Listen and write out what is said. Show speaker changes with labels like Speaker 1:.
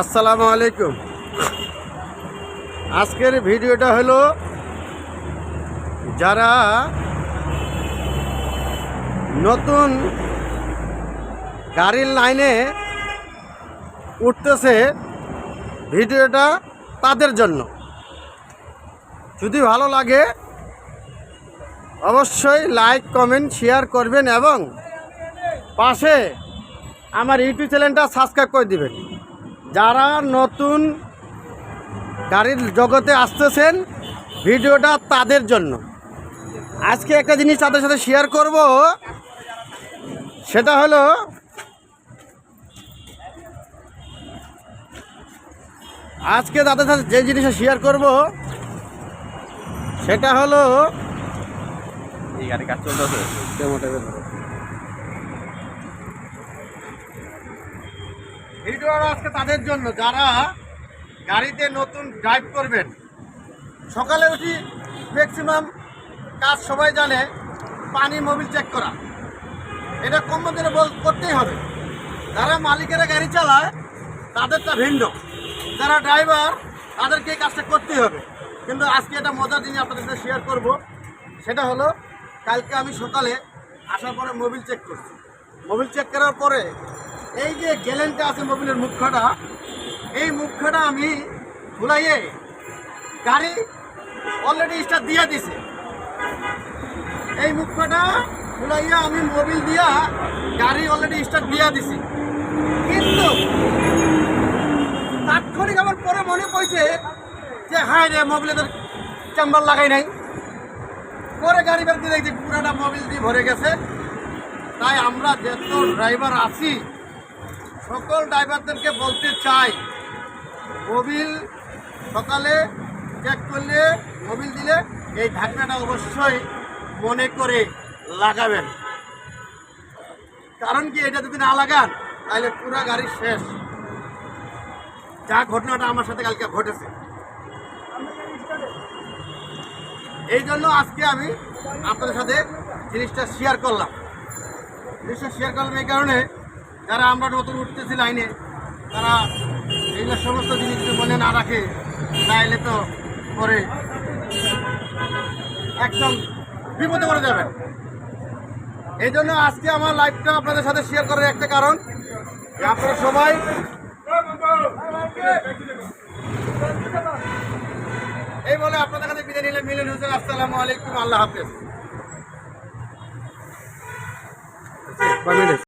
Speaker 1: আসসালামু আলাইকুম। আজকের ভিডিওটা হলো যারা নতুন গাড়ির লাইনে উঠতেছে, ভিডিওটা তাদের জন্য। যদি ভালো লাগে অবশ্যই লাইক কমেন্ট শেয়ার করবেন এবং পাশে আমার ইউটিউব চ্যানেলটা সাবস্ক্রাইব করে দিবেন। যারা নতুন গাড়ির জগতে আসতেছেন, ভিডিওটা তাদের জন্য। আজকে একটা জিনিস তাদের সাথে শেয়ার করব, সেটা হলো আজকে তাদের সাথে যে জিনিসটা শেয়ার করব সেটা হলো
Speaker 2: এই গাড়ি কাজ চলতেছে।
Speaker 1: ভিডিওটা আজকে তাদের জন্য যারা গাড়িতে নতুন ড্রাইভ করবেন। সকালে উঠি ম্যাক্সিমাম কাজ সবাই জানে, পানি মোবিল চেক করা, এটা কম দিনে করতেই হবে। যারা মালিকেরা গাড়ি চালায় তাদেরটা ভিন্ন, যারা ড্রাইভার তাদেরকে এই কাজটা করতেই হবে। কিন্তু আজকে একটা মজার জিনিস আপনাদের সাথে শেয়ার করব, সেটা হলো কালকে আমি সকালে আসার পরে মোবিল চেক করছি। মোবিল চেক করার পরে এই যে গ্যালেনটা আছে মোবিলের মুখটা, এই মুখটা আমি খুলাইয়ে গাড়ি অলরেডি স্টার্ট দিয়ে দিছে। এই মুখটা খুলাইয়া আমি মোবিল দিয়া গাড়ি অলরেডি স্টার্ট দিয়ে দিছি। কিন্তু তাৎক্ষণিক আমার পরে মনে পড়ছে যে হায় রে, মোবিলের চেম্বার লাগাই নাই। পরে গাড়ি বের দিয়ে দেখছি পুরাটা মোবিল দিয়ে ভরে গেছে। তাই আমরা যত ড্রাইভার আছি সকল ড্রাইভারদেরকে বলতে চাই, মোবিল সকালে চেক করলে, মোবিল দিলে এই ঢাকনাটা অবশ্যই মনে করে লাগাবেন। কারণ কি, এটা যদি না লাগান তাহলে পুরো গাড়ি শেষ। যা ঘটনাটা আমার সাথে কালকে ঘটেছে, এই জন্য আজকে আমি আপনাদের সাথে জিনিসটা শেয়ার করলাম। এই কারণে যারা আমরা নতুন উঠতেছি লাইনে, তারা এইগুলো সমস্ত জিনিস মনে না রাখে, তাইলে তো পরে একদম বিপদে পড়ে যাবেন। এই জন্য আজকে আমার লাইভটা আপনাদের সাথে শেয়ার করার একটা কারণ, যে আপনারা সবাই এই বলে আপনাদের কাছে বিদায় নিলে মিলন হোসেন। আসসালামু আলাইকুম, আল্লাহ হাফেজ।